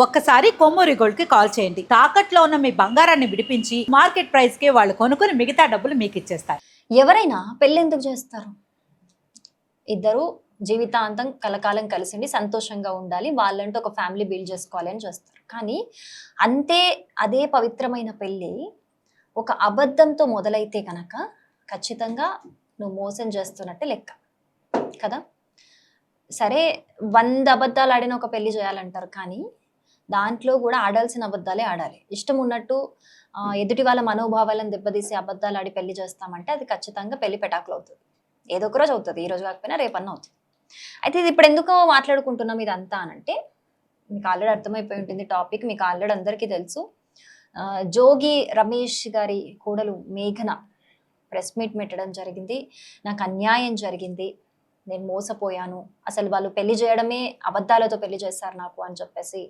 ఒక్కసారి కొమ్మూరి గోల్డ్ కి కాల్ చేయండి. తాకట్లో ఉన్న మీ బంగారాన్ని విడిపించి మార్కెట్ ప్రైస్ కి వాళ్ళు కొనుక్కుని మిగతా డబ్బులు మీకు ఇచ్చేస్తారు. ఎవరైనా పెళ్లి ఎందుకు చేస్తారు? ఇద్దరు జీవితాంతం కలకాలం కలిసిండి సంతోషంగా ఉండాలి, వాళ్ళంటూ ఒక ఫ్యామిలీ బిల్డ్ చేసుకోవాలి అని చేస్తారు. కానీ అదే పవిత్రమైన పెళ్ళి ఒక అబద్ధంతో మొదలైతే కనుక ఖచ్చితంగా నువ్వు మోసం చేస్తున్నట్టే లెక్క కదా. సరే, 100 అబద్ధాలు ఆడిన ఒక పెళ్లి చేయాలంటారు, కానీ దాంట్లో కూడా ఆడాల్సిన అబద్ధాలే ఆడాలి. ఇష్టం ఉన్నట్టు ఎదుటి వాళ్ళ మనోభావాలను దెబ్బతీసి అబద్ధాలు ఆడి పెళ్లి చేస్తామంటే అది ఖచ్చితంగా పెళ్లి పెటాకులు అవుతుంది. ఏదో ఒక రోజు అవుతుంది, ఈ రోజు కాకపోయినా రేపన్నా అవుతుంది. అయితే ఇది ఇప్పుడు ఎందుకో మాట్లాడుకుంటున్నాం ఇదంతా అనంటే, మీకు ఆల్రెడీ అర్థమైపోయి ఉంటుంది టాపిక్, మీకు ఆల్రెడీ అందరికీ తెలుసు. జోగి రమేష్ గారి కోడలు మేఘన ప్రెస్ మీట్ పెట్టడం జరిగింది. నాకు అన్యాయం జరిగింది, నేను మోసపోయాను, అసలు వాళ్ళు పెళ్లి చేయడమే అబద్ధాలతో పెళ్లి చేస్తారు నాకు అని చెప్పేసి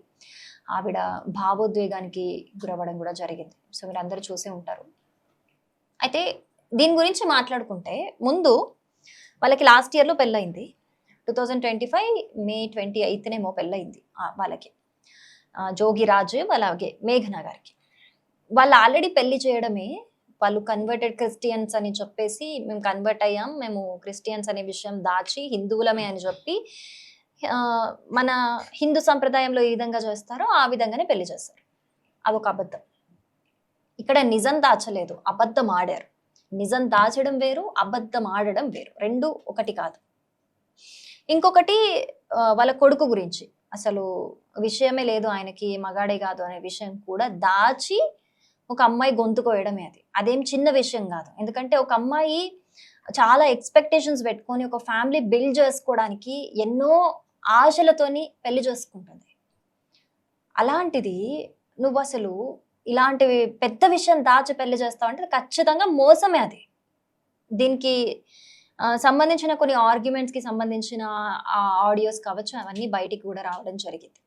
ఆవిడ భావోద్వేగానికి గురవ్వడం కూడా జరిగింది. సో మీరు అందరూ చూసే ఉంటారు. అయితే దీని గురించి మాట్లాడుకుంటే ముందు వాళ్ళకి లాస్ట్ ఇయర్లో పెళ్ళయింది. 2025 మే 28నేమో పెళ్ళయింది వాళ్ళకి, జోగి రాజు అలాగే మేఘన గారికి. వాళ్ళు ఆల్రెడీ పెళ్లి చేయడమే, వాళ్ళు కన్వర్టెడ్ క్రిస్టియన్స్ అని చెప్పేసి మేము కన్వర్ట్ అయ్యాం, మేము క్రిస్టియన్స్ అనే విషయం దాచి హిందువులమే అని చెప్పి మన హిందూ సంప్రదాయంలో ఏ విధంగా చేస్తారో ఆ విధంగానే పెళ్లి చేస్తారు. అదొక అబద్ధం. ఇక్కడ నిజం దాచలేదు, అబద్ధం ఆడారు. నిజం దాచడం వేరు, అబద్ధం ఆడడం వేరు, రెండు ఒకటి కాదు. ఇంకొకటి వాళ్ళ కొడుకు గురించి అసలు విషయమే లేదు ఆయనకి, మగాడే కాదు అనే విషయం కూడా దాచి ఒక అమ్మాయి గొంతు కోయడమే. అదేం చిన్న విషయం కాదు. ఎందుకంటే ఒక అమ్మాయి చాలా ఎక్స్పెక్టేషన్స్ పెట్టుకొని ఒక ఫ్యామిలీ బిల్డ్ చేసుకోవడానికి ఎన్నో ఆశలతోని పెళ్లి చేసుకుంటుంది. అలాంటిది నువ్వు అసలు ఇలాంటివి పెద్ద విషయం దాచి పెళ్లి చేస్తావు అంటే ఖచ్చితంగా మోసమే. అది దీనికి సంబంధించిన కొన్ని ఆర్గ్యుమెంట్స్కి సంబంధించిన ఆడియోస్ కావచ్చు, అవన్నీ బయటికి కూడా రావడం జరిగింది.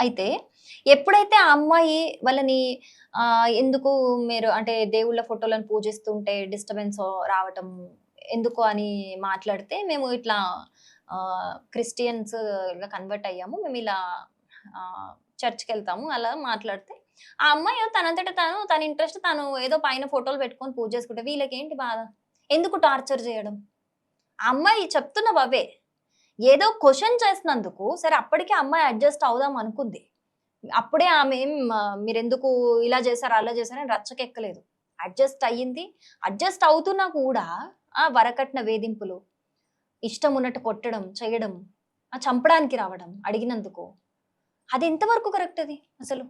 అయితే ఎప్పుడైతే ఆ అమ్మాయి వాళ్ళని ఎందుకు మీరు అంటే దేవుళ్ళ ఫోటోలను పూజిస్తుంటే డిస్టర్బెన్స్ రావటం ఎందుకు అని మాట్లాడితే, మేము ఇట్లా క్రిస్టియన్స్ కన్వర్ట్ అయ్యాము, మేము ఇలా చర్చ్కి వెళ్తాము అలా మాట్లాడితే, ఆ అమ్మాయి తనంతట తన ఇంట్రెస్ట్ తను ఏదో పైన ఫోటోలు పెట్టుకొని పూజ చేసుకుంటే వీళ్ళకి ఏంటి బాధ? ఎందుకు టార్చర్ చేయడం? ఆ అమ్మాయి చెప్తున్నవి అవే. ఏదో క్వశ్చన్ చేసినందుకు సరే అప్పటికే అమ్మాయి అడ్జస్ట్ అవుదాం అనుకుంది. అప్పుడే ఆమె మీరెందుకు ఇలా చేశారు అలా చేశారని రచ్చకెక్కలేదు. అడ్జస్ట్ అయ్యింది. అడ్జస్ట్ అవుతున్నా కూడా ఆ వరకట్న వేధింపులు, ఇష్టం ఉన్నట్టు కొట్టడం, చేయడం, చంపడానికి రావడం అడిగినందుకు, అది ఎంతవరకు కరెక్ట్? అది అసలు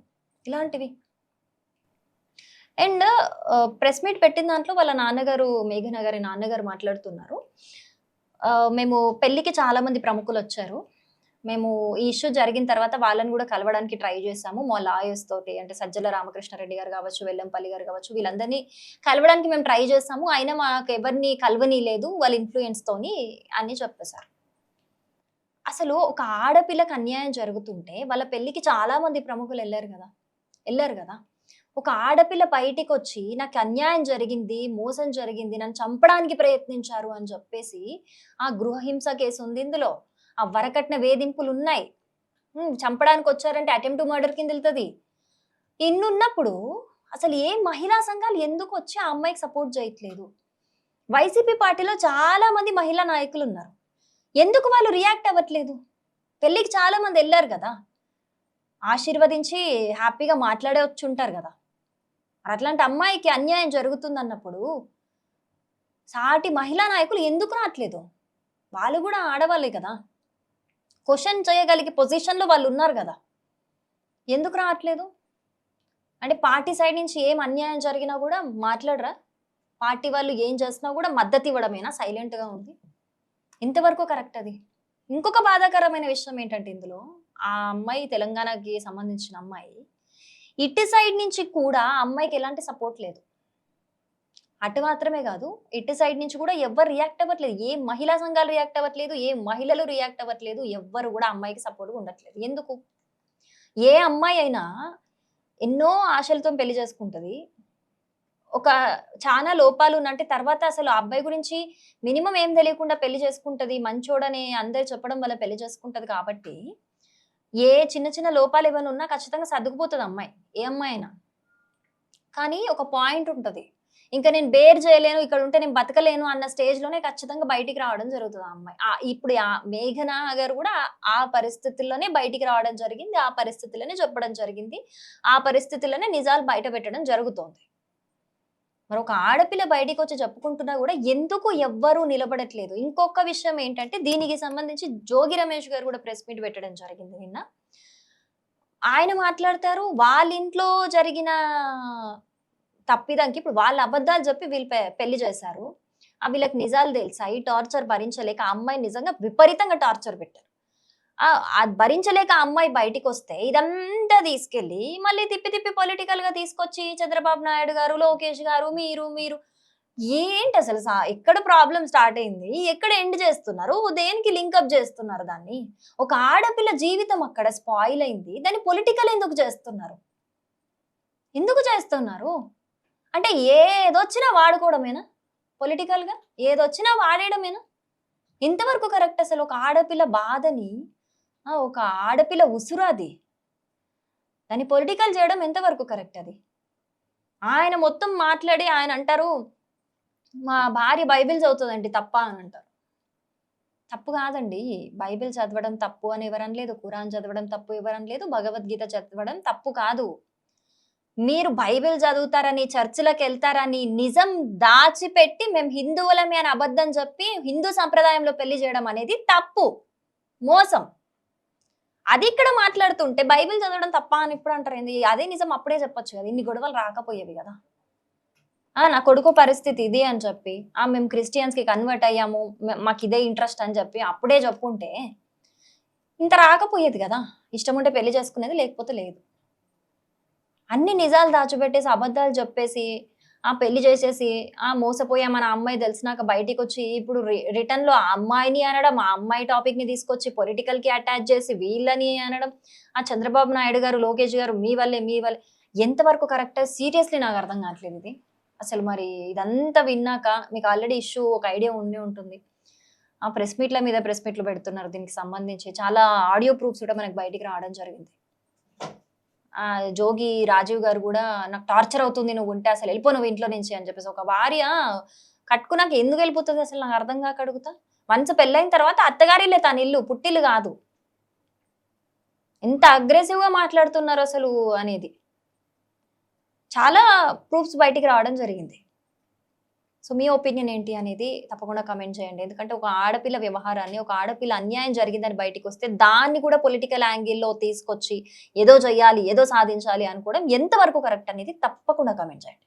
ఇలాంటివి. అండ్ ప్రెస్ మీట్ పెట్టిన దాంట్లో వాళ్ళ నాన్నగారు, మేఘన గారి నాన్నగారు మాట్లాడుతున్నారు, మేము పెళ్లికి చాలా మంది ప్రముఖులు వచ్చారు, మేము ఈ ఇష్యూ జరిగిన తర్వాత వాళ్ళని కూడా కలవడానికి ట్రై చేశాము, మా లాయర్స్ తోటి, అంటే సజ్జల రామకృష్ణారెడ్డి గారు కావచ్చు, వెల్లంపల్లి గారు కావచ్చు, వీళ్ళందరినీ కలవడానికి మేము ట్రై చేస్తాము, అయినా మాకు ఎవరిని కలవని లేదు వాళ్ళ ఇన్ఫ్లుయెన్స్ తోని అని చెప్పేశారు. అసలు ఒక ఆడపిల్లకి అన్యాయం జరుగుతుంటే వాళ్ళ పెళ్లికి చాలా మంది ప్రముఖులు వెళ్ళారు కదా. ఒక ఆడపిల్ల బయటికి వచ్చి నాకు అన్యాయం జరిగింది, మోసం జరిగింది, నన్ను చంపడానికి ప్రయత్నించారు అని చెప్పేసి, ఆ గృహహింస కేసు ఉంది ఇందులో, ఆ వరకట్న వేధింపులు ఉన్నాయి, చంపడానికి వచ్చారంటే అటెంప్ట్ మర్డర్ కింద వెళ్తుంది. ఇన్నున్నప్పుడు అసలు ఏ మహిళా సంఘాలు ఎందుకు వచ్చి ఆ అమ్మాయికి సపోర్ట్ చేయట్లేదు? వైసీపీ పార్టీలో చాలా మంది మహిళా నాయకులు ఉన్నారు, ఎందుకు వాళ్ళు రియాక్ట్ అవ్వట్లేదు? పెళ్ళికి చాలా మంది వెళ్ళారు కదా, ఆశీర్వదించి హ్యాపీగా మాట్లాడే వచ్చి ఉంటారు కదా. అట్లాంటి అమ్మాయికి అన్యాయం జరుగుతుంది అన్నప్పుడు సాటి మహిళా నాయకులు ఎందుకు రావట్లేదు? వాళ్ళు కూడా ఆడవాళ్ళే కదా, క్వశ్చన్ చేయగలిగే పొజిషన్లో వాళ్ళు ఉన్నారు కదా, ఎందుకు రావట్లేదు? అంటే పార్టీ సైడ్ నుంచి ఏం అన్యాయం జరిగినా కూడా మాట్లాడరా? పార్టీ వాళ్ళు ఏం చేసినా కూడా మద్దతు ఇవ్వడమేనా? సైలెంట్గా ఉంది. ఇంతవరకు కరెక్ట్ అది. ఇంకొక బాధాకరమైన విషయం ఏంటంటే, ఇందులో ఆ అమ్మాయి తెలంగాణకి సంబంధించిన అమ్మాయి, ఇటు సైడ్ నుంచి కూడా అమ్మాయికి ఎలాంటి సపోర్ట్ లేదు. అటు మాత్రమే కాదు, ఇటు సైడ్ నుంచి కూడా ఎవ్వరు రియాక్ట్ అవ్వట్లేదు. ఏ మహిళా సంఘాలు రియాక్ట్ అవ్వట్లేదు, ఏ మహిళలు రియాక్ట్ అవ్వట్లేదు, ఎవ్వరు కూడా అమ్మాయికి సపోర్ట్గా ఉండట్లేదు. ఎందుకు? ఏ అమ్మాయి అయినా ఎన్నో ఆశలతో పెళ్లి చేసుకుంటుంది, ఒక చాలా లోపాలు ఉన్నట్టు తర్వాత అసలు ఆ అబ్బాయి గురించి మినిమం ఏం తెలియకుండా పెళ్లి చేసుకుంటది, మంచోడని అందరు చెప్పడం వల్ల పెళ్లి చేసుకుంటది. కాబట్టి ఏ చిన్న చిన్న లోపాలు ఏమైనా ఉన్నా ఖచ్చితంగా సర్దుకుపోతది అమ్మాయి. ఏ అమ్మాయి అయినా. కానీ ఒక పాయింట్ ఉంటది. ఇంక నేను బేర్ చేయలేను, ఇక్కడ ఉంటే నేను బతకలేను అన్న స్టేజ్‌లోనే ఖచ్చితంగా బయటికి రావడం జరుగుతది ఆ అమ్మాయి. ఇప్పుడు మేఘన గారు గూడా ఆ పరిస్థితుల్లోనే బయటికి రావడం జరిగింది. ఆ పరిస్థితుల్లోనే చెప్పడం జరిగింది. ఆ పరిస్థితుల్లోనే నిజాలు బయట పెట్టడం జరుగుతోంది. మరొక ఆడపిల్ల బయటికొచ్చి చెప్పుకుంటున్నా గూడా ఎందుకు ఎవ్వరు నిలబడట్లేదు. ఇంకొక విషయం ఏంటంటే దీనికి సంబంధించి జోగి రమేష్ గారు గూడా ప్రెస్ మీట్ పెట్టడం జరిగింది నిన్న. ఆయన మాట్లాడతారు వాళ్ళింట్లో జరిగిన తప్పిదానికి ఇప్పుడు వాళ్ళు అబద్ధాలు చెప్పి వీళ్ళు పెళ్లి చేశారు. వీళ్ళకి నిజాలు తెలిసాయి. టార్చర్ భరించలేక ఆ అమ్మాయిని నిజంగా విపరీతంగా టార్చర్ పెట్టారు. అది భరించలేక ఆ అమ్మాయి బయటికొస్తే ఇదంతా తీసుకెళ్ళి మళ్ళీ తిప్పి తిప్పి పొలిటికల్‌గా తీసుకొచ్చి చంద్రబాబు నాయుడు గారు, లోకేష్ గారు, మీరు ఏంటసలు ఎక్కడ ప్రాబ్లమ్ స్టార్ట్ అయింది? ఎక్కడ ఎండ్ చేస్తున్నారు? దేనికి లింకప్ చేస్తున్నారు దాన్ని? ఒక ఆడపిల్ల జీవితం అక్కడ స్పాయిల్ అయింది. దాన్ని పొలిటికల్ ఎందుకు చేస్తున్నారు? ఎందుకు చేస్తున్నారు? అంటే ఏదొచ్చినా వాడుకోవడమేనా? పొలిటికల్‌గా ఏదొచ్చినా వాడేయడమేనా? ఎంతవరకు కరెక్ట్ అసలు? ఒక ఆడపిల్ల బాధని ఒక ఆడపిల్ల ఉసురు అది. దాన్ని పొలిటికల్ చేయడం ఎంతవరకు కరెక్ట్ అది? ఆయన మొత్తం మాట్లాడి ఆయన అంటారు, "మా భార్య బైబిల్ చదువుతదండి తప్పా?" అని అంటారు. తప్పు కాదండి. బైబిల్ చదవడం తప్పు అని ఎవరనలేదు. ఖురాన్ చదవడం తప్పు ఎవరనలేదు. భగవద్గీత చదవడం తప్పు కాదు. మీరు బైబిల్ చదువుతారని, చర్చిలకెళ్తారని, నిజం దాచిపెట్టి మేము హిందువులమే అని అబద్ధం చెప్పి, హిందూ సంప్రదాయంలో పెళ్లి చేయడం అనేది తప్పు. మోసం. అది ఇక్కడ మాట్లాడుతుంటే బైబిల్ చదవడం తప్పా అని ఇప్పుడు అంటారేంది? అదే నిజం అప్పుడే చెప్పొచ్చు కదా! ఇన్ని గొడవలు రాకపోయేవి గదా! నా కొడుకు పరిస్థితి ఇది అని చెప్పి, మేము క్రిస్టియన్స్‌కి కన్వర్ట్ అయ్యాము. మాకిదే ఇంట్రెస్ట్ అని చెప్పి అప్పుడే చెప్పుంటే, ఇంత రాకపోయేది గదా! ఇష్టముంటే పెళ్లి చేసుకునేది, లేకపోతే లేదు. అన్ని నిజాలు దాచిపెట్టేసి, అబద్ధాలు చెప్పేసి, పెళ్లి చేసేసి, మోసపోయామని ఆ అమ్మాయి తెలిసినాక బయటికొచ్చి ఇప్పుడు రిటర్న్‌లో ఆ అమ్మాయిని అనడం, ఆ అమ్మాయి టాపిక్‌ని తీసుకొచ్చి పొలిటికల్‌కి అటాచ్ చేసి వీళ్ళని అనడం, చంద్రబాబు నాయుడు గారు, లోకేష్ గారు మీ వల్లే, మీ వల్లే ఎంతవరకు కరెక్ట్? సీరియస్‌లీ నాకు అర్థం కావట్లేదు ఇది. అసలు మరి ఇదంతా విన్నాక మీకు ఆల్రెడీ ఇష్యూ ఒక ఐడియా ఉండే ఉంటుంది. ప్రెస్ మీట్‌ల మీద ప్రెస్ మీట్‌లు పెడుతున్నారు దీనికి సంబంధించి. చాలా ఆడియో ప్రూఫ్స్ కూడా మనకు బయటికి రావడం జరిగింది. జోగి రాజీవ్ గారు గూడా నాకు టార్చర్ అవుతుంది నువ్వుంటే అసలెళ్ళిపో నువ్వు ఇంట్లో నుంచి అని చెప్పేసి. ఒక భార్య కట్టుకున్నాక ఎందుకెళ్ళిపోతది అసలు నాకు అర్థం గాక అడుగుతా. వన్స్ పెళ్లయిన తర్వాత అత్తగారిల్లే తన ఇల్లు, పుట్టిల్లు గాదు. ఎంత అగ్రెసివ్‌గా మాట్లాడుతున్నారసలు అనేది. చాలా ప్రూఫ్స్ బయటికి రావడం జరిగింది. సో, మీ ఒపీనియన్ ఏంటి అనేది తప్పకుండా కామెంట్ చేయండి. ఎందుకంటే ఒక ఆడపిల్ల వ్యవహారాన్ని, ఒక ఆడపిల్ల అన్యాయం జరిగిందని బయటికొస్తే దాన్ని కూడా పొలిటికల్ యాంగిల్‌లో తీసుకొచ్చి ఏదో జేయాలి, ఏదో సాధించాలి అనుకోవడం ఎంతవరకు కరెక్ట్ అనేది తప్పకుండా కామెంట్ చేయండి.